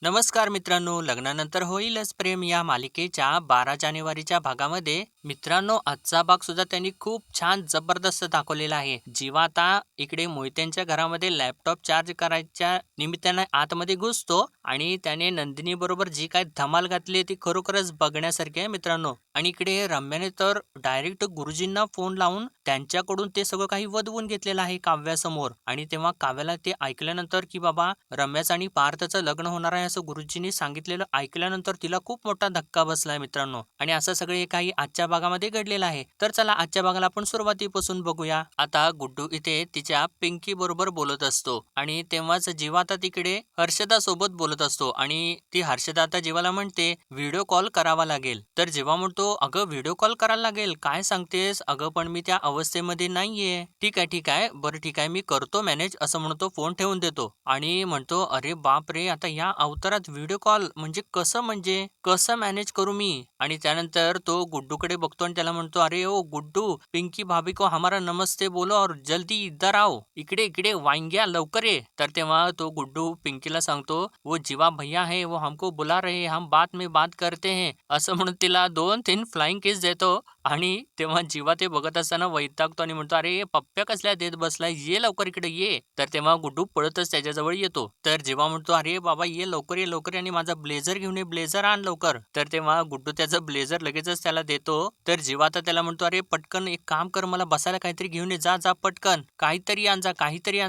नमस्कार मित्रांनो, लग्नानंतर होईलच प्रेम या मालिकेच्या 12 भागामध्ये मित्रांनो आजचा भाग सुद्धा त्यांनी खूप छान जबरदस्त दाखवलेला आहे. जेव्हा आता इकडे मोहित्यांच्या घरामध्ये लॅपटॉप चार्ज करायच्या निमित्ताने आतमध्ये घुसतो आणि त्याने नंदिनी बरोबर जी काय धमाल घातली ती खरोखरच बघण्यासारखी आहे मित्रांनो. आणि इकडे रम्याने तर डायरेक्ट गुरुजींना फोन लावून त्यांच्याकडून ते सगळं काही वदवून घेतलेलं आहे काव्यासमोर. आणि तेव्हा काव्याला ते ऐकल्यानंतर की बाबा रम्याचं आणि पार्थचं लग्न होणार आहे असं गुरुजींनी सांगितलेलं ऐकल्यानंतर तिला खूप मोठा धक्का बसलाय मित्रांनो. आणि असं सगळे काही आजच्या भागामध्ये घडलेलं आहे. तर चला आजच्या भागाला आपण सुरुवातीपासून बघूया. आता गुड्डू इथे तिच्या पिंकी बरोबर बोलत असतो आणि तेव्हाच जीवा आता तिकडे हर्षदा सोबत बोलत असतो आणि ती हर्षदा आता जीवाला म्हणते व्हिडिओ कॉल करावा लागेल. तर जेव्हा म्हणतो अगं व्हिडिओ कॉल करायला लागेल काय सांगतेस, अगं पण मी त्या अवस्थेमध्ये नाहीये. ठीक आहे बरं ठीक आहे मी करतो मॅनेज असं म्हणतो, फोन ठेवून देतो आणि म्हणतो अरे बाप रे आता या अवतारात व्हिडिओ कॉल म्हणजे कसं मॅनेज करू मी. आणि त्यानंतर तो गुड्डूकडे बघतो आणि त्याला म्हणतो अरे ओ गुड्डू, पिंकी भाभी को हमारा नमस्ते बोलो और जल्दी इधर आओ, इकडे इकडे वांग्या लवकर ये. तर तेव्हा तो गुड्डू पिंकीला सांगतो वो जीवा भैया है वो हमको बुला रहे हैं, हम बाद में बात करते हैं असं म्हणून तिला 2-3 फ्लाइंग किस देतो. आणि तेव्हा जीवा ते बघत असताना वैतागतो आणि म्हणतो अरे पप्प्या कसल्या देत बसलाय, ये लवकर इकडे ये. तर तेव्हा गुड्डू पळतच त्याच्याजवळ येतो. तर जेव्हा म्हणतो अरे बाबा ये लवकर ये लवकर ये आणि माझा ब्लेझर घेऊन ये, ब्लेझर आण लवकर. तर तेव्हा गुड्डू त्याचं ब्लेझर लगेचच त्याला देतो. तर जीवा तर त्याला म्हणतो अरे पटकन एक काम कर, मला बसायला काहीतरी घेऊन ये, जा जा पटकन काहीतरी आण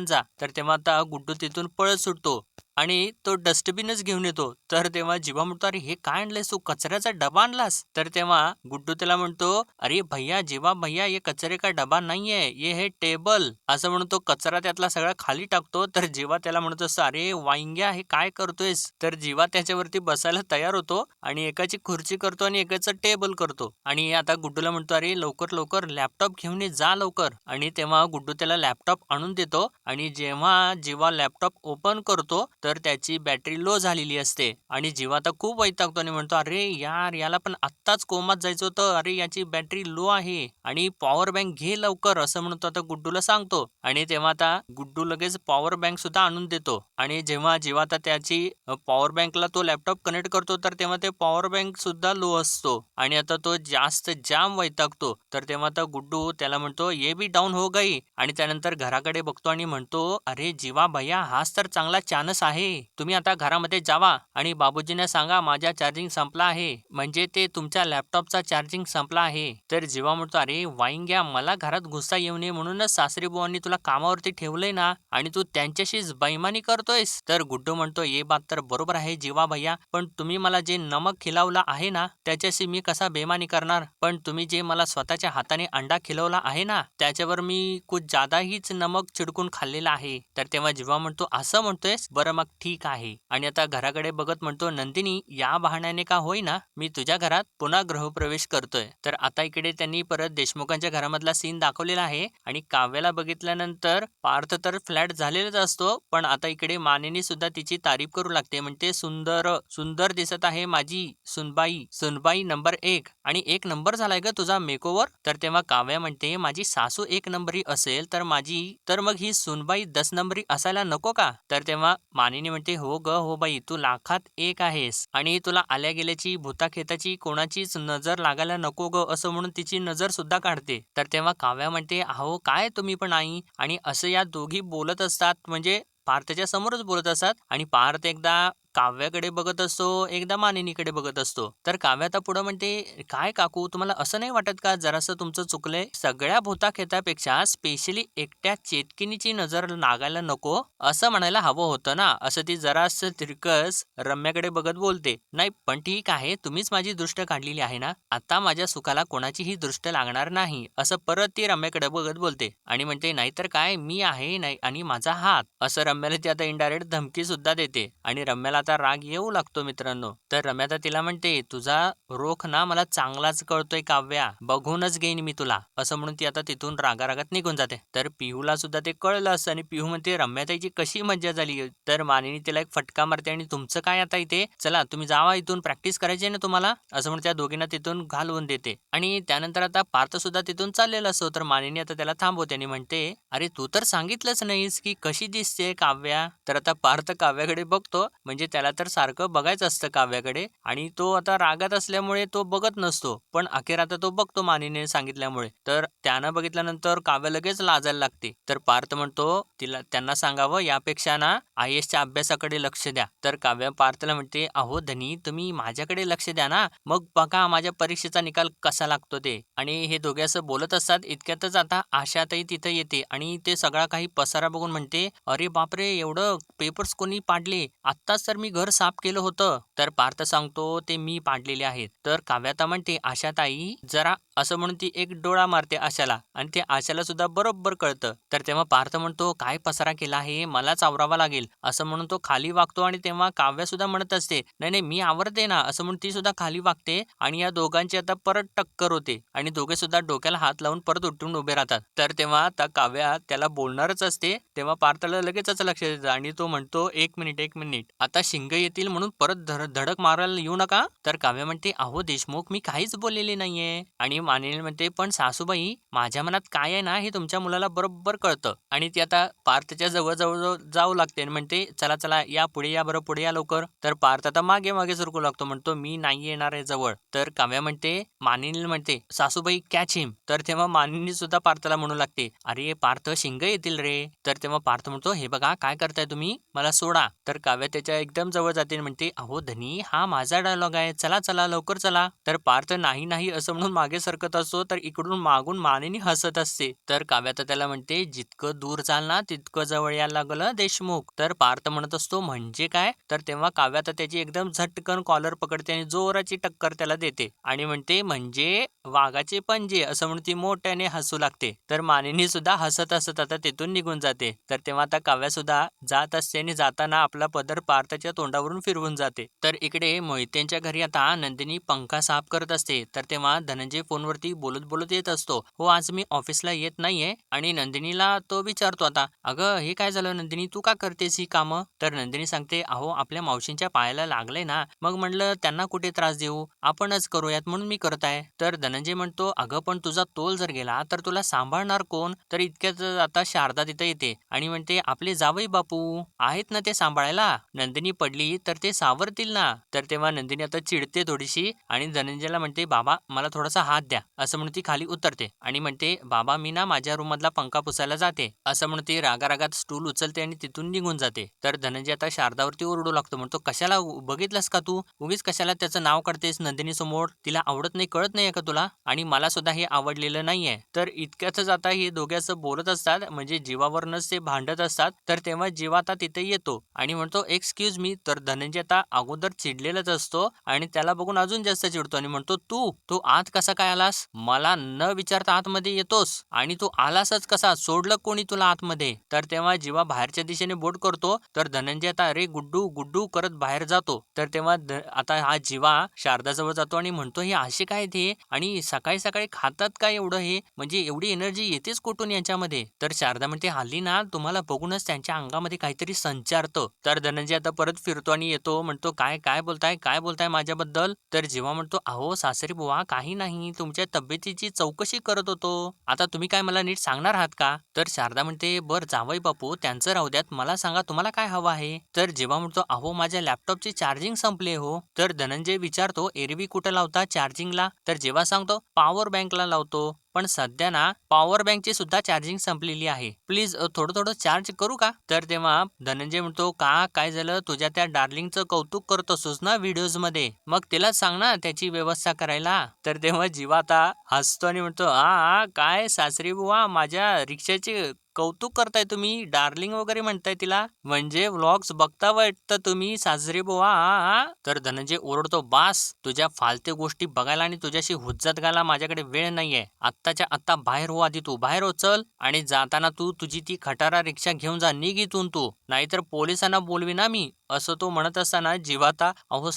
जा. तर तेव्हा आता गुड्डू तिथून पळत सुटतो आणि तो डस्टबिनच घेऊन येतो. तर तेव्हा जीवा म्हणतो अरे हे काय आणलंयस तू, कचऱ्याचा डबा आणलास. तर तेव्हा गुड्डू त्याला म्हणतो अरे भैया जीवा भैया ये कचरे का डबा नाही आहे, ये है टेबल असं म्हणून तो कचरा त्यातला सगळा खाली टाकतो. तर जीवा त्याला म्हणत असतो अरे वांग्या हे काय करतोयस. तर जीवा त्याच्यावरती बसायला तयार होतो आणि एकाची खुर्ची करतो आणि एकाचं टेबल करतो. आणि आता गुड्डूला म्हणतो अरे लवकर लवकर लॅपटॉप घेऊन ये जा लवकर. आणि तेव्हा गुड्डू त्याला लॅपटॉप आणून देतो आणि जेव्हा जीवा लॅपटॉप ओपन करतो तर त्याची बॅटरी लो झालेली असते. आणि जीवा तर खूप वैतागतो आणि म्हणतो अरे यार याला पण आत्ताच कोमात जायचं होतं, अरे याची बॅटरी लो आहे आणि पॉवर बँक घे लवकर असं म्हणतो आता गुड्डूला सांगतो. आणि तेव्हा आता गुड्डू लगेच पॉवर बँक सुद्धा आणून देतो. आणि जेव्हा जीवा आता त्याची पॉवर बँकला तो लॅपटॉप कनेक्ट करतो तर तेव्हा ते पॉवर बँक सुद्धा लो असतो आणि आता तो जास्त जाम वैतागतो. तर तेव्हा आता गुड्डू त्याला म्हणतो ये भी डाऊन हो गई. आणि त्यानंतर घराकडे बघतो आणि म्हणतो अरे जीवा भैया हाच तर चांगला चानस आहे, तुम्ही आता घरामध्ये जावा आणि बाबूजींना सांगा माझा चार्जिंग संपला आहे, म्हणजे ते तुमच्या लॅपटॉपचा चार्जिंग संपला आहे. तर जीवा म्हणतो अरे वाईंग्या मला घरात घुसता येऊ नये म्हणूनच सासरी बुवांनी तुला कामावरती ठेवलंय ना आणि तू त्यांच्याशीच बैमानी करतोयस. तर गुड्डू म्हणतो ये बात तर बरोबर आहे जीवा भैया, पण तुम्ही मला जे नमक खिलावला आहे ना त्याच्याशी मी कसा बेमानी करणार, पण तुम्ही जे मला स्वतःच्या हाताने अंडा खिलवला आहे ना त्याच्यावर मी कुछ ज्यादा हीच नमक चिडकून खाल्लेला आहे. तर तेव्हा जीवा म्हणतो असं म्हणतोयस, बरं मग ठीक आहे. आणि आता घराकडे बघत म्हणतो नंदिनी या बहाण्याने का होईना मी तुझ्या घरात पुन्हा गृहप्रवेश करतोय. तर आता इकडे त्यांनी परत देशमुखांच्या घरामधला सीन दाखवलेला आहे आणि काव्याला बघितल्यानंतर पार्थ तर फ्लॅट झालेलाच असतो, पण आता इकडे मानेनी सुद्धा तिची तारीफ करू लागते, म्हणते सुंदर सुंदर दिसत आहे माझी सुनबाई, सुनबाई नंबर 1 आणि 1 नंबर झालाय ग तुझा मेकओव्हर. तर तेव्हा काव्या म्हणते माझी सासू 1 नंबरी असेल तर मग ही सुनबाई 10 नंबरी असायला नको का. तर तेव्हा मानिनी म्हणते हो ग हो बाई तू लाखात 1 आहेस आणि तुला आल्या गेल्याची भूताखेताची कोणाचीच नजर लागायला नको ग असं म्हणून तिची नजर सुद्धा काढते. तर तेव्हा काव्या म्हणते अहो काय तुम्ही पण आई, आणि असं या दोघी बोलत असतात म्हणजे पार्थच्या समोरच बोलत असतात आणि पार्थ एकदा काव्याकडे बघत असतो एकदा मानिनीकडे बघत असतो. तर काव्या तर पुढे म्हणते काय काकू तुम्हाला असं नाही वाटत का जरासं तुमचं चुकलंय, सगळ्या भूताखेतापेक्षा स्पेशली एकट्या चेटकिनीची नजर लागायला नको असं म्हणायला हवं होतं ना, असं ती जरासं तिरकस रम्याकडे बघत बोलते. नाही पण ठीक आहे तुम्हीच माझी दृष्ट काढलेली आहे ना, आता माझ्या सुखाला कोणाचीही दृष्ट लागणार नाही असं परत ती रम्याकडे बघत बोलते आणि म्हणते नाहीतर काय मी आहे नाही आणि माझा हात, असं रम्याला ती आता इनडायरेक्ट धमकी सुद्धा देते. आणि रम्याला आता राग येऊ लागतो मित्रांनो. तर रम्या तर तिला म्हणते तुझा रोख ना मला चांगलाच कळतोय काव्या, बघूनच घेईन मी तुला असं म्हणून ती आता तिथून रागारागात निघून जाते. तर पिहूला सुद्धा ते कळलं असतं आणि पिहू म्हणते रम्याताईची कशी मज्जा झाली. तर मानिनी तिला एक फटका मारते आणि तुमचं काय आता इथे, चला तुम्ही जावा इथून, प्रॅक्टिस करायची ना तुम्हाला असं म्हणून त्या दोघींना तिथून घालवून देते. आणि त्यानंतर आता पार्थ सुद्धा तिथून चाललेला असतो. तर मानिनी आता त्याला थांबवते आणि म्हणते अरे तू तर सांगितलंच नाहीस की कशी दिसते काव्या. तर आता पार्थ काव्याकडे बघतो म्हणजे त्याला तर सारखं बघायचं असतं काव्याकडे आणि तो आता रागात असल्यामुळे तो बघत नसतो. पण अखेर आता तो बघतो मानिनीने सांगितल्यामुळे. तर त्यानं बघितल्यानंतर काव्य लगेच लाजायला लागते. तर पार्थ म्हणतो त्यांना सांगावं यापेक्षा ना IASच्या अभ्यासाकडे लक्ष द्या. तर काव्य पार्थला म्हणते, "अहो धनी तुम्ही माझ्याकडे लक्ष द्या ना. मग बघा माझ्या परीक्षेचा निकाल कसा लागतो ते." आणि हे दोघे असं बोलत असतात. इतक्यातच आता आशाताई तिथं येते आणि ते सगळा काही पसारा बघून म्हणते, "अरे बापरे! एवढं पेपर्स कोणी पाडले? आत्ताच तर मी घर साफ केलं होतं." तर पार्थ सांगतो, "ते मी पाडलेले आहेत." तर काव्य आता म्हणते, "आशाताई जरा" असं म्हणून ती एक डोळा मारते आशाला आणि ते आशाला सुद्धा बरोबर कळतं. तर तेव्हा पार्थ म्हणतो, "काय पसारा केला आहे? मलाच आवरावा लागेल." असं म्हणून तो खाली वागतो आणि तेव्हा काव्य सुद्धा म्हणत असते, "नाही, नाही मी आवरते ना." असं म्हणून ती सुद्धा खाली वागते आणि या दोघांची आता परत टक्कर होते आणि दोघे सुद्धा डोक्याला हात लावून परत उठून उभे राहतात. तर तेव्हा आता काव्या त्याला बोलणारच असते, तेव्हा पार्थला लगेचच लक्षात येतं आणि तो म्हणतो, "1 मिनिट, 1 मिनिट. आता शिंग येतील म्हणून परत धडक मारायला येऊ नका." तर काव्य म्हणते, "अहो देशमुख मी काहीच बोललेले नाहीये." आणि मानिनी म्हणते, "पण सासूबाई माझ्या मनात काय आहे ना हे तुमच्या मुलाला बरोबर कळतं." आणि ती आता पार्थच्या जवळ जवळ जाऊ लागते आणि म्हणते, "चला चला या पुढे या बरं पुढे या लवकर." तर पार्थ आता मागे मागे सरकू लागतो, म्हणतो, "मी नाही येणार आहे जवळ." तर काव्या म्हणते मानिनीला म्हणते, "सासूबाई कॅच हिम." तर तेव्हा मानिनी सुद्धा पार्थला म्हणू लागते, "अरे पार्थ शिंग येतील रे." तर तेव्हा पार्थ म्हणतो, "हे बघा काय करताय तुम्ही, मला सोडा." तर काव्या त्याच्या एकदम जवळ जाते आणि म्हणते, "अहो धनी हा माझा डायलॉग आहे, चला चला लवकर चला." तर पार्थ नाही नाही असं म्हणून मागे सरकत असतो तर इकडून मागून मानिनी हसत असते. तर काव्या तर त्याला म्हणते, "जितकं दूर जाल ना तितकं जवळ यायला लागलं देशमुख." तर पार्थ म्हणत असतो, "म्हणजे काय?" तर तेव्हा काव्या तर त्याची एकदम झटकन कॉलर पकडते आणि जोराची टक्कर त्याला देते आणि म्हणते, "म्हणजे वाघाचे पंजे." असं म्हणून ती मोठ्याने हसू लागते. तर मानिनी सुद्धा हसत हसत आता तिथून निघून जाते. तर तेव्हा आता काव्या सुद्धा जात असते आणि जाताना आपला पदर पार्थच्या तोंडावरून फिरवून जाते. तर इकडे मोहितेंच्या घरी आता नंदिनी पंखा साफ करत असते. तर तेव्हा धनंजय फोनवरती बोलत बोलत येत असतो, "हो आज मी ऑफिसला येत नाहीये." आणि नंदिनीला तो विचारतो आता, "अगं हे काय झालं नंदिनी, तू का करतेस ही कामं?" तर नंदिनी सांगते, "अहो आपल्या मावशींच्या पायाला लागलंय ना, मग म्हणलं त्यांना कुठे त्रास देऊ, आपणच करूयात म्हणून मी करत आहे." तर धनंजय म्हणतो, "अगं पण तुझा तोल जर गेला तर तुला सांभाळणार कोण?" तर इतक्यात आता शारदा तिथं येते आणि म्हणते, "आपले जावई बापू आहेत ना ते सांभाळायला, नंदिनी पडली तर ते सावरतील ना." तर तेव्हा नंदिनी आता चिडते थोडीशी आणि धनंजयला म्हणते, "बाबा मला थोडासा हात द्या." असं म्हणून ती खाली उतरते आणि म्हणते, "बाबा मी ना माझ्या रूम मधला पंखा पुसायला जाते." असं म्हणून ती रागारागात स्टूल उचलते आणि तिथून निघून जाते. तर धनंजय आता शारदावरती ओरडू लागतो, म्हणतो, "कशाला बघितलंस का तू, उगीच कशाला त्याचं नाव काढतेस नंदिनी समोर, तिला आवडत नाही कळत नाहीये का तुला, आणि मला सुद्धा हे आवडलेलं नाहीये." तर इतक्यातच आता हे दोघे असं बोलत असतात म्हणजे जीवावरूनच ते भांडत असतात. तर तेव्हा जीवा आता तिथे येतो आणि म्हणतो, "एक्सक्यूज मी." तर धनंजय आता अगोदर चिडलेलाच असतो आणि त्याला बघून अजून जास्त चिडतो आणि म्हणतो, "तू आत कसा काय आलास, मला न विचारता आतमध्ये येतोस, आणि तू आलासच कसा, सोडलं कोणी तुला आतमध्ये?" तर तेव्हा जीवा बाहेरच्या दिशेने बोट करतो तर धनंजय आता अरे गुड्डू गुड्डू करत बाहेर जातो. तर तेव्हा आता हा जीवा शारदाजवळ जातो आणि म्हणतो, "हे असे काय ते, आणि सकाळी सकाळी खातात काय एवढं, हे म्हणजे एवढी एनर्जी येतेच कुठून यांच्यामध्ये?" तर शारदा म्हणते, "हल्ली ना तुम्हाला बघूनच त्यांच्या अंगामध्ये काहीतरी संचारतं." तर धनंजय आता परत फिरतो आणि येतो, म्हणतो, "काय काय बोलताय, काय बोलताय माझ्याबद्दल?" तर जेव्हा म्हणतो, "अहो सासरी बुवा काही नाही, तुमच्या तब्येतीची चौकशी करत होतो. आता तुम्ही काय मला नीट सांगणार आहात का?" तर शारदा म्हणते, "बर जावई बापू त्यांचं राहू द्यात, मला सांगा तुम्हाला काय हवं आहे?" तर जेव्हा म्हणतो, "अहो माझ्या लॅपटॉपची चार्जिंग संपली हो." तर धनंजय विचारतो, "एरवी कुठं लावता चार्जिंगला?" तर जेव्हा सांगतो, "पॉवर बँकला लावतो. पण सध्या ना पॉवर बँकची सुद्धा चार्जिंग संपलेली आहे. प्लीज थोडं थोडं चार्ज करू का?" तर तेव्हा धनंजय म्हणतो, "का काय झालं, तुझ्या त्या डार्लिंगचं कौतुक करत असतोस ना व्हिडिओज मध्ये, मग तिला सांग ना त्याची व्यवस्था करायला." तर तेव्हा जीवा आता हसतो आणि म्हणतो, "हा काय सासरी बुवा माझ्या रिक्षाची कौतुक करताय तुम्ही, डार्लिंग वगैरे म्हणताय तिला, म्हणजे व्लॉग्स बघता वाटतं तुम्ही सासरी बुवा, हा हा." तर धनंजय ओरडतो, "बास, तुझ्या फालतू गोष्टी बघायला आणि तुझ्याशी हुज्जत घालायला माझ्याकडे वेळ नाहीये. आत्ताच्या आत्ता बाहेर हो, आधी तू बाहेर हो चल, आणि जाताना तू तुझी ती खटारा रिक्षा घेऊन जा, निघ इथून तू, नाहीतर पोलिसांना बोलविना मी." असं तो म्हणत असताना जीवाता अहो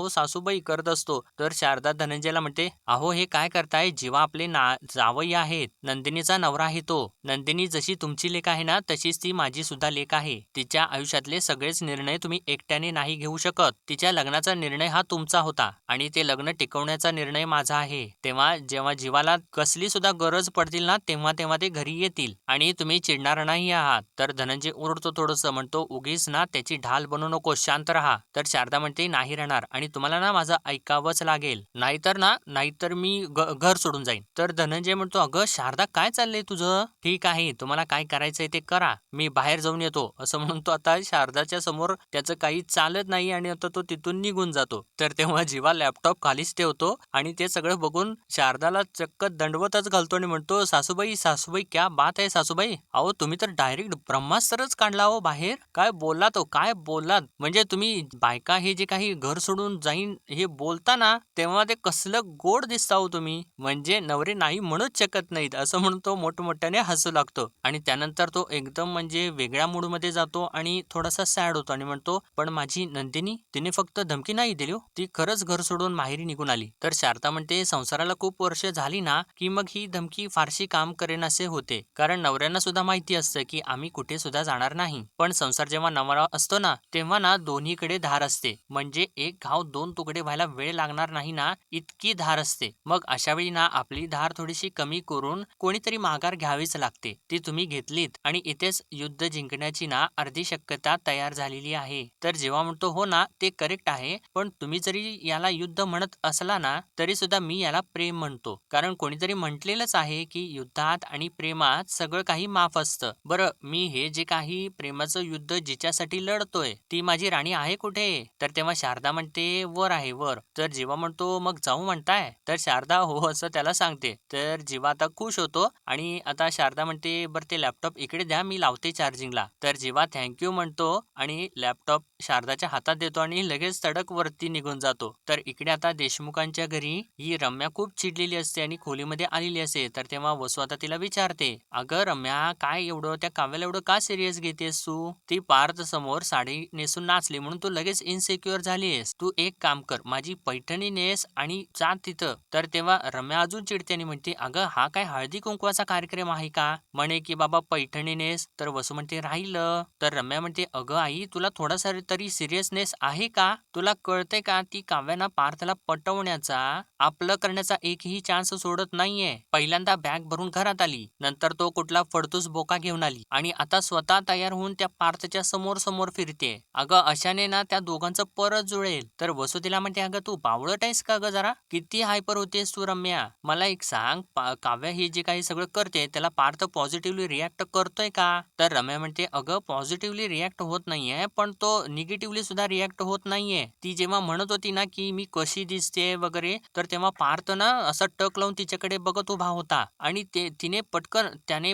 सासूबाई करत असतो. तर शारदा धनंजयला म्हणते, "अहो हे काय करताय, जीवा आपले जावई आहेत, नंदिनीचा नवरा आहे तो. नंदिनी जशी तुमची लेक आहे ना तशीच ती माझी सुद्धा लेक आहे. तिच्या आयुष्यातले सगळेच निर्णय तुम्ही एकट्याने नाही घेऊ शकत. तिच्या लग्नाचा निर्णय हा तुमचा होता आणि ते लग्न टिकवण्याचा निर्णय माझा आहे. तेव्हा जेव्हा जीवाला कसली सुद्धा गरज पडतील ना तेव्हा तेव्हा ते घरी येतील आणि तुम्ही चिडणार नाही आहात." तर धनंजय ओरडतो थोडंसं, म्हणतो, "उगीच ना त्याची ढाल बनू नको, शांत राहा. तर शारदा म्हणते नाही राहणार आणि तुम्हाला ना माझं ऐकावंच लागेल. नाहीतर मी घर सोडून जाईन. तर धनंजय म्हणतो अगं शारदा काय चाललंय तुझं? ठीक आहे तुम्हाला काय करायचंय ते करा. मी बाहेर जाऊन येतो असं म्हणून तो आता शारदाच्या समोर त्याचं काही चालत नाही आणि आता तो तिथून निघून जातो. तर तेव्हा जीवा लॅपटॉप खालीच ठेवतो आणि ते सगळं बघून शारदाला चक्क दंडवतच घालतो आणि म्हणतो सासूबाई सासूबाई क्या बात आहे सासूबाई. अहो तुम्ही तर डायरेक्ट ब्रह्मास्त्रच काढला हो बाहेर. काय बोललात हो काय बोललात. म्हणजे तुम्ही बायका हे जे काही घर सोडून जाईन हे बोलता ना तेव्हा ते कसलं गोड दिसता हो तुम्ही. म्हणजे नवरे नाही म्हणूच शकत नाहीत असं म्हणून तो मोठमोठ्याने हसू लागतो आणि त्यानंतर तो एकदम म्हणजे वेगळ्या मूड मध्ये जातो आणि थोडासा सॅड होतो आणि म्हणतो पण माझी नंदिनी तिने फक्त धमकी नाही दिली हो, ती खरंच घर सोडून माहेरी निघून आली. तर शारदा म्हणते संसाराला खूप वर्ष झाली ना की मग ही धमकी फारशी काम करेन असे होते. कारण नवऱ्यांना सुद्धा माहिती असतं की आम्ही कुठे सुद्धा जाणार नाही. पण संसार जेव्हा नवरा असतो ना तेव्हा ना दोन्हीकडे धार असते. म्हणजे एक घाव दोन तुकडे व्हायला वेळ लागणार नाही ना इतकी धार असते. मग अशा वेळी ना आपली धार थोडीशी कमी करून कोणीतरी माघार घ्यावीच लागते. ती तुम्ही घेतलीत आणि इथेच युद्ध जिंकण्याची ना अर्धी शक्यता तयार झालेली आहे. तर जेव्हा म्हणतो हो ना ते करेक्ट आहे. पण तुम्ही जरी याला युद्ध म्हणत असला ना तरी सुद्धा मी याला प्रेम म्हणतो. कारण कोणीतरी म्हटलेलंच आहे की युद्धात आणि प्रेमात सगळं काही माफ असतं. बरं मी हे जे काही प्रेमाचं युद्ध जिच्यासाठी लढतोय ती माझी राणी आहे कुठे? तर तेव्हा शारदा म्हणते वर आहे वर. तर जीवा म्हणतो मग जाऊ म्हणताय? तर शारदा हो असं त्याला सांगते. तर जीवा आता खुश होतो आणि आता शारदा म्हणते बरं ते लॅपटॉप इकडे द्या मी लावते चार्जिंगला. तर जीवा थँक्यू म्हणतो आणि लॅपटॉप शारदाच्या हातात देतो आणि लगेच तडक वरती निघून जातो. तर इकडे आता देशमुखांच्या घरी ही रम्या खूप चिडलेली असते आणि खोलीमध्ये आलेली असते. तर तेव्हा वसू आता तिला विचारते अगं रम्या काय एवढं त्या काव्याला एवढं का सिरियस घेतेस तू? ती पार्थ समोर साडी नेसून नाचली म्हणून तू लगेच इनसिक्युअर झालीस. तू एक काम कर माझी पैठणी नेस आणि जा तिथं. तर तेव्हा रम्या अजून चिडते आणि म्हणते अगं हा काय हळदी कुंकवाचा कार्यक्रम आहे का? म्हणे की बाबा पैठणी नेस. तर वसू म्हणते राहिलं. तर रम्या म्हणते अगं आई तुला थोडासा तरी सिरियसनेस आहे का? तुला कळतंय का ती काव्याना पार्थला पटवण्याचा आपलं करण्याचा एकही चान्स सोडत नाहीये. पहिल्यांदा बॅग भरून घरात आली, नंतर तो कुठला फडतूस बोका घेऊन आली आणि आता स्वतः तयार होऊन त्या पार्थच्या समोर समोर फिरते. अगं अशाने ना त्या दोघांचं परत जुळेल. तर वसू तिला म्हणते अगं तू बावळट आहेस का ग जरा? किती हायपर होतेस तू रम्या? मला एक सांग काव्या हे जे काही सगळं करते त्याला पार्थ पॉझिटिव्हली रिॲक्ट करतोय का? तर रम्या म्हणते अगं पॉझिटिव्हली रिॲक्ट होत नाहीये पण तो निगेटिव्हली सुद्धा रिॲक्ट होत नाहीये. ती जेव्हा म्हणत होती ना की मी कशी दिसते वगैरे तर तेव्हा पार्थ ना असं टक लावून तिच्याकडे बघत उभा होता आणि त्याने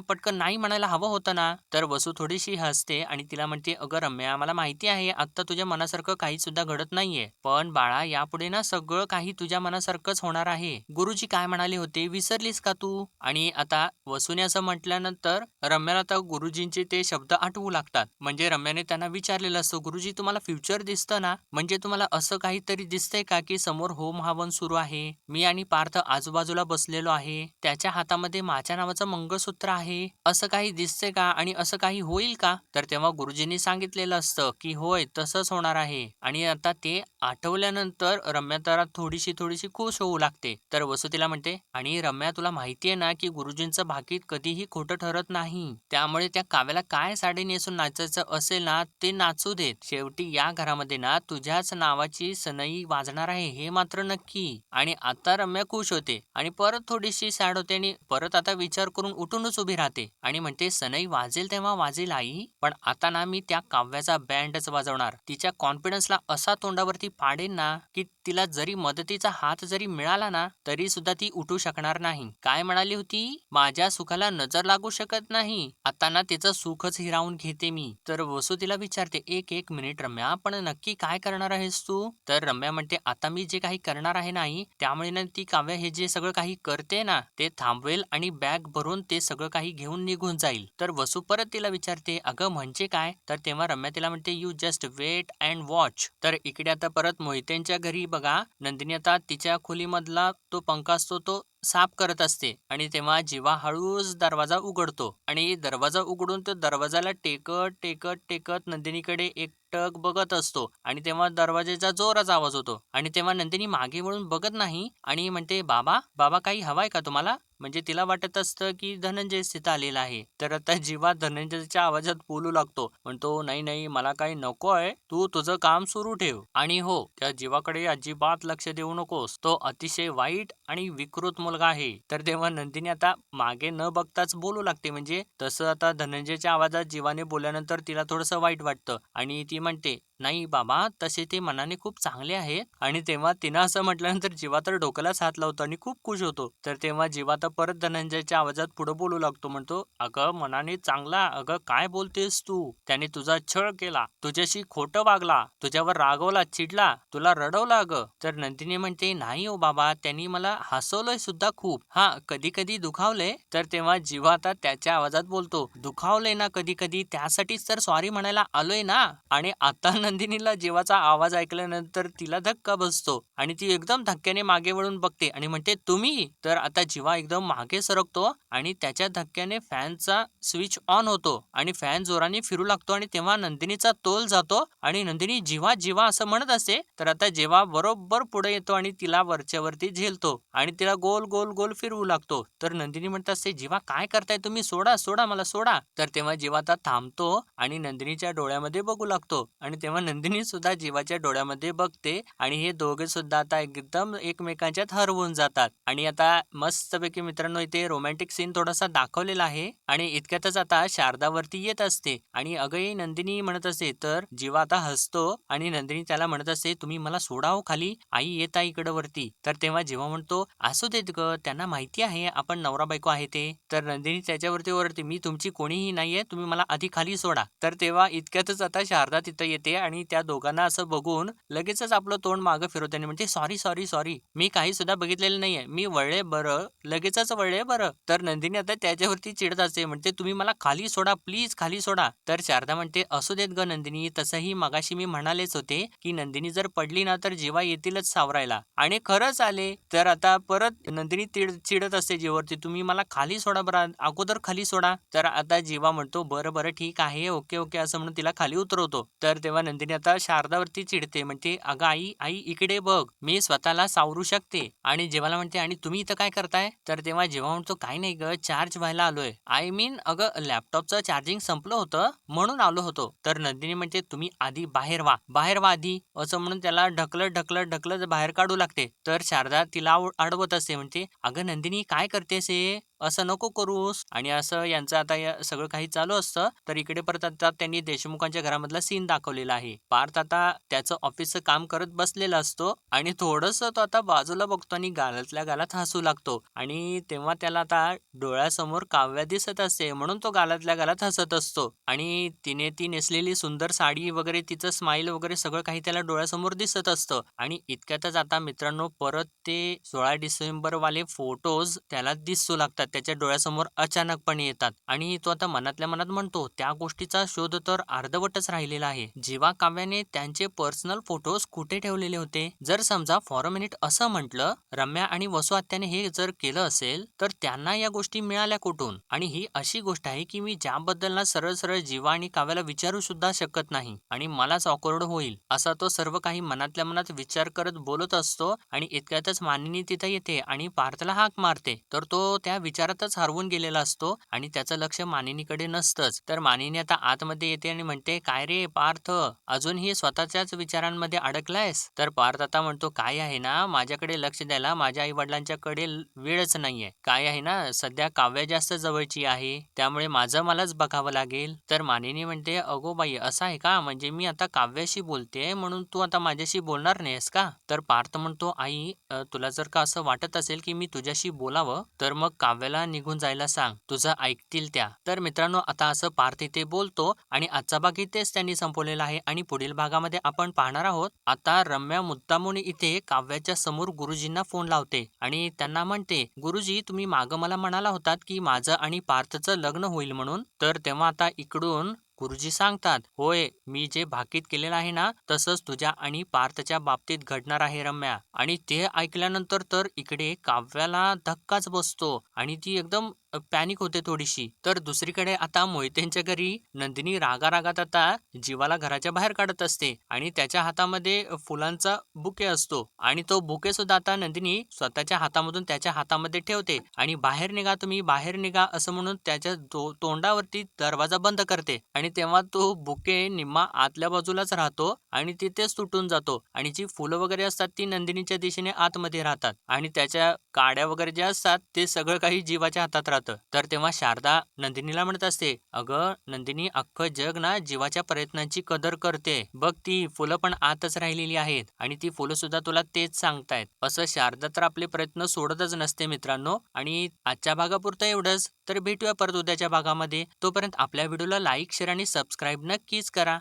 पटकन नाही म्हणायला हवं होतं ना. तर वसू थोडीशी हसते आणि तिला म्हणते अगं रम्या मला माहिती आहे आता तुझ्या मनासारखं काही सुद्धा घडत नाहीये. पण बाळा यापुढे ना सगळं काही तुझ्या मनासारखंच होणार आहे. गुरुजी काय म्हणाले होते विसरलीस का तू? आणि आता वसूने असं म्हटल्यानंतर रम्याला आता गुरुजींचे ते शब्द आठवू लागतात. म्हणजे रम्याने त्यांना विचारलेलं असतं गुरुजी तुम्हाला फ्युचर दिसतं ना? म्हणजे तुम्हाला असं काहीतरी दिसतंय का की समोर होम हवन सुरू आहे, मी आणि पार्थ आजूबाजूला बसलेलो आहे, त्याच्या हातामध्ये माझ्या नावाचं मंगळसूत्र आहे, असं काही दिसतंय का आणि असं काही होईल का? तर तेव्हा गुरुजींनी सांगितलेलं असतं की होय तसंच होणार आहे. आणि आता ते आठवल्यानंतर रम्या तर थोडीशी खुश होऊ लागते. तर वसू तिला म्हणते आणि रम्या तुला माहितीये ना की गुरुजींचं भाकीत कधीही खोटं ठरत नाही. त्यामुळे त्या काव्याला काय साडी नेसून नाचायचं असेल ना ते नाचू देत. शेवटी या घरामध्ये ना तुझ्याच नावाची सनई वाजणार आहे हे मात्र नक्की. आणि आता रम्या खुश होते आणि परत थोडीशी सॅड होते आणि परत आता विचार करून उठूनच उभी राहते आणि म्हणते सनई वाजेल तेव्हा वाजेल आई, पण आता ना मी त्या काव्याचा बँडच वाजवणार. तिच्या कॉन्फिडन्सला असा तोंडावरती पाडेन ना की तिला जरी मदतीचा हात जरी मिळाला ना तरी सुद्धा ती उठू शकणार नाही. काय म्हणाली होती? माझ्या सुखाला नजर लागू शकत नाही. आता ना तिचं सुखच हिरावून घेते मी. तर वसू तिला विचारते एक मिनिट रम्या पण नक्की काय करणार आहेस तू? तर रम्या म्हणते आता मी जे काही करणार आहे नाही त्यामुळे ना ती काव्या हे जे सगळं काही करते ना ते थांबवेल आणि बॅग भरून ते सगळं काही घेऊन निघून जाईल. तर वसू परत तिला विचारते अगं म्हणजे काय? तर तेव्हा रम्या तिला म्हणते you just wait and watch. तर इकडे आता परत मोहितेंच्या घरी बघा नंदिनी आता तिच्या खोलीमधला तो पंखा असतो तो साफ करत असते आणि तेव्हा जीवा हळूच दरवाजा उघडतो आणि दरवाजा उघडून तो दरवाजाला टेकत टेकत टेकत नंदिनीकडे एकटक बघत असतो आणि तेव्हा दरवाजाचा जोराचा आवाज होतो आणि तेव्हा नंदिनी मागे वळून बघत नाही आणि म्हणते बाबा बाबा काही हवाय का तुम्हाला? म्हणजे तिला वाटत असतं की धनंजय तिथं आलेला आहे. तर आता जीवा धनंजयच्या आवाजात बोलू लागतो. म्हणतो, "नाही, नाही, मला काही नको आहे. तू तुझं काम सुरू ठेव. आणि हो, त्या जीवाकडे अजिबात लक्ष देऊ नकोस. तो अतिशय वाईट आणि विकृत मुलगा आहे." तर तेव्हा नंदिनी आता मागे न बघताच बोलू लागते. म्हणजे तसं आता धनंजयच्या आवाजात जीवाने बोलल्यानंतर तिला थोडंसं वाईट वाटतं आणि ती म्हणते, "नाही बाबा, तसे ते मनाने खूप चांगले आहेत." आणि तेव्हा तिनं असं म्हटल्यानंतर जीवा तर डोक्यालाच हात लावतो आणि खूप खुश होतो. तर तेव्हा जीवा तर परत धनंजयच्या आवाजात पुढे बोलू लागतो. म्हणतो, "अगं मनाने चांगला, अगं काय बोलतेस तू? त्याने तुझा छळ केला, तुझ्याशी खोटं वागला, तुझ्यावर रागवला, चिडला, तुला रडवलं अगं." तर नंदिनी म्हणते, "नाही हो बाबा, त्यांनी मला हसवलंय सुद्धा खूप. हां, कधी-कधी दुखावलंय." तर तेव्हा जीवा आता त्याच्या आवाजात बोलतो, "दुखावलंय ना कधी-कधी, त्यासाठीच तर सॉरी म्हणायला आलोय ना." आणि आता नंदिनीला जीवाचा आवाज ऐकल्यानंतर तिला धक्का बसतो आणि ती एकदम धक्क्याने मागे वळून बघते आणि म्हणते, "तुम्ही?" तर आता जीवा एकदम मागे सरकतो आणि त्याच्या धक्क्याने फॅनचा स्विच ऑन होतो आणि फॅन जोराने फिरू लागतो आणि तेव्हा नंदिनीचा तोल जातो आणि नंदिनी "जीवा, जीवा" असं म्हणत असते. तर आता जीवा बरोबर पुढे येतो आणि तिला वरच्या झेलतो आणि तिला गोल गोल गोल फिरवू लागतो. तर नंदिनी म्हणत असते, "जीवा काय करताय तुम्ही? सोडा, सोडा मला सोडा." तर तेव्हा जीवा आता थांबतो आणि नंदिनीच्या डोळ्यामध्ये बघू लागतो आणि तेव्हा नंदिनी सुद्धा जीवाच्या डोळ्यामध्ये बघते आणि हे दोघे सुद्धा आता एकदम एकमेकांच्यात हरवून जातात. आणि आता मस्तपैकी मित्रांनो इथे रोमॅन्टिक सीन थोडासा दाखवलेला आहे आणि इतक्यातच आता शारदावरती येत असते आणि "अगं ये नंदिनी" म्हणत असते. तर जीवा आता हसतो आणि नंदिनी त्याला म्हणत असते, "तुम्ही मला सोडा हो खाली, आई येत आहे इकडं वरती." तर तेव्हा जीवा म्हणतो, "असू देत गं, त्यांना माहिती आहे आपण नवरा बायको आहे ते." तर नंदिनी त्याच्यावरती ओरडते, "मी तुमची कोणीही नाहीये, तुम्ही मला आधी खाली सोडा." तर तेव्हा इतक्यातच आता शारदा तिथं येते आणि त्या दोघांना असं बघून लगेचच आपलं तोंड मागं फिरवते आणि म्हणते, "सॉरी, सॉरी, सॉरी. मी काही सुद्धा बघितलेलं नाहीये. मी वळले बरं, लगेचच वळले बरं." तर नंदिनी आता त्याच्यावरती चिडत असते. म्हणते, "तुम्ही मला खाली सोडा, प्लीज खाली सोडा." तर शारदा म्हणते, "असू देत गं नंदिनी, तसंही मगाशी मी म्हणालेच होते, की नंदिनी जर पडली ना तर जीवा येतीलच सावरायला." आणि खरंच आले. तर आता परत नंदिनी चिडत असते जीवावरती, "तुम्ही मला खाली सोडा बरं, अगोदर खाली सोडा." तर आता जीवा म्हणतो, "बरं, बरं, ठीक आहे. Okay, okay." असं म्हणून तिला खाली उतरवतो. तर तेव्हा नंदिनी आता शारदावरती चिडते. म्हणते, "अगं आई, आई इकडे बघ. मी स्वतःला सावरू शकते." आणि जीवाला म्हणते, "आणि तुम्ही इथं काय करताय?" तर तेव्हा जीवा म्हणतो, "काही नाही गं, चार्ज व्हायला आलोय. आय मीन अगं लॅपटॉपचं चार्जिंग संपलं होतं म्हणून आलो होतो." तर नंदिनी म्हणते, "तुम्ही आधी बाहेर व्हा, बाहेर व्हा आधी." असं म्हणून त्याला ढकलत, ढकलत, ढकलत बाहेर काढू लागते. तर शारदा तिला अडवत असते. म्हणते, "अगं नंदिनी काय करतेस हे? असं नको करूस." आणि असं यांचं आता या सगळं काही चालू असतं. तर इकडे परत आता त्यांनी देशमुखांच्या घरामधला सीन दाखवलेला आहे. पार्थ आता त्याचं ऑफिसचं काम करत बसलेला असतो आणि थोडंसं तो आता बाजूला बघतो आणि गालातल्या गालात हसू लागतो आणि तेव्हा त्याला आता डोळ्यासमोर काव्या दिसत असते म्हणून तो गालातल्या गालात हसत असतो आणि तिने ती नेसलेली सुंदर साडी वगैरे तिचं स्माईल वगैरे सगळं काही त्याला डोळ्यासमोर दिसत असतं आणि इतक्यातच आता मित्रांनो परत ते 16 डिसेंबर वाले फोटोज त्याला दिसू लागतात. त्याच्या डोळ्यासमोर अचानकपणे येतात आणि तो आता मनातल्या मनात म्हणतो, "त्या गोष्टीचा शोध तर अर्धवटच राहिलेला आहे. जेव्हा काव्याने त्यांचे पर्सनल फोटोज कुठे ठेवलेले होते?" जर समजा फॉर अ मिनिट असं म्हटलं, रम्या आणि वसु आत्याने हे जर केलं असेल, तर त्यांना या गोष्टी मिळाल्या कुठून? आणि ही अशी गोष्ट आहे की मी ज्याबद्दल ना सरळ-सरळ जीवा आणि काव्याला विचारू सुद्धा शकत नाही आणि मलाच ऑकवर्ड होईल. असा तो सर्व काही मनातल्या मनात विचार करत बोलत असतो आणि इतक्यातच मानिनी तिथे येते आणि पार्थला हाक मारते. तर तो त्या विचारातच हरवून गेलेला असतो आणि त्याचं लक्ष मानिनीकडे नसतंच. तर मानिनी आता आतमध्ये येते आणि म्हणते, "काय रे पार्थ, अजूनही स्वतःच्याच विचारांमध्ये अडकलायस?" तर पार्थ आता म्हणतो, "काय आहे ना, माझ्याकडे लक्ष द्यायला माझ्या आई-वडिलांच्याकडे वेळच नाहीये. काय आहे ना, सध्या काव्या जास्त जवळची आहे, त्यामुळे माझं मलाच बघावं लागेल." तर मानिनी म्हणते, "अगो बाई, असं आहे का? म्हणजे मी आता काव्याशी बोलतेय म्हणून तू आता माझ्याशी बोलणार नाहीस का?" तर पार्थ म्हणतो, "आई, तुला जर का असं वाटत असेल की मी तुझ्याशी बोलावं, तर मग काव्याला निघून जायला सांग. तुझं ऐकतील त्या." तर मित्रांनो आता असं पार्थ इथे बोलतो आणि आजचा भाग इथेच त्यांनी संपवलेला आहे आणि पुढील भागामध्ये आपण पाहणार आहोत. आता रम्या मुद्दामून इथे काव्याच्या समोर गुरुजींना फोन लावते आणि त्यांना म्हणते, "गुरुजी, तुम्ही मागं मला म्हणाला होतात की माझं आणि पार्थचं लग्न होईल म्हणून." तर तेव्हा आता इकडून गुरुजी सांगतात, "होय, मी जे भाकीत केलेलं आहे ना, तसंच तुझ्या आणि पार्थच्या बाबतीत घडणार आहे रम्या." आणि ते ऐकल्यानंतर तर इकडे काव्याला धक्काच बसतो आणि ती एकदम पॅनिक होते थोडीशी. तर दुसरीकडे आता मोहितेंच्या घरी नंदिनी रागारागात आता जीवाला घराच्या बाहेर काढत असते आणि त्याच्या हातामध्ये फुलांचा बुके असतो आणि तो बुके सुद्धा आता नंदिनी स्वतःच्या हातामधून त्याच्या हातामध्ये ठेवते आणि बाहेर निघा तुम्ही, बाहेर निघा असं म्हणून त्याच्या तोंडावरती दरवाजा बंद करते आणि तेव्हा तो बुके निम्मा आतल्या बाजूलाच राहतो आणि तिथेच तुटून जातो आणि जी फुलं वगैरे असतात ती नंदिनीच्या दिशेने आतमध्ये राहतात आणि त्याच्या काड्या वगैरे ज्या असतात ते सगळं काही जीवाच्या हातात राहतं. तर तेव्हा शारदा नंदिनीला म्हणत असते, अगं नंदिनी, अख्खं जग ना जीवाच्या प्रयत्नांची कदर करते. बघ ती फुलं पण आतच राहिलेली आहेत आणि ती फुलं सुद्धा तुला तेच सांगतायत. असं शारदा तर आपले प्रयत्न सोडतच नसते मित्रांनो. आणि आजच्या भागापुरतं एवढंच. तर भेटूया परत उद्याच्या भागामध्ये. तोपर्यंत आपल्या व्हिडिओला लाईक, शेअर आणि सबस्क्राईब नक्कीच करा.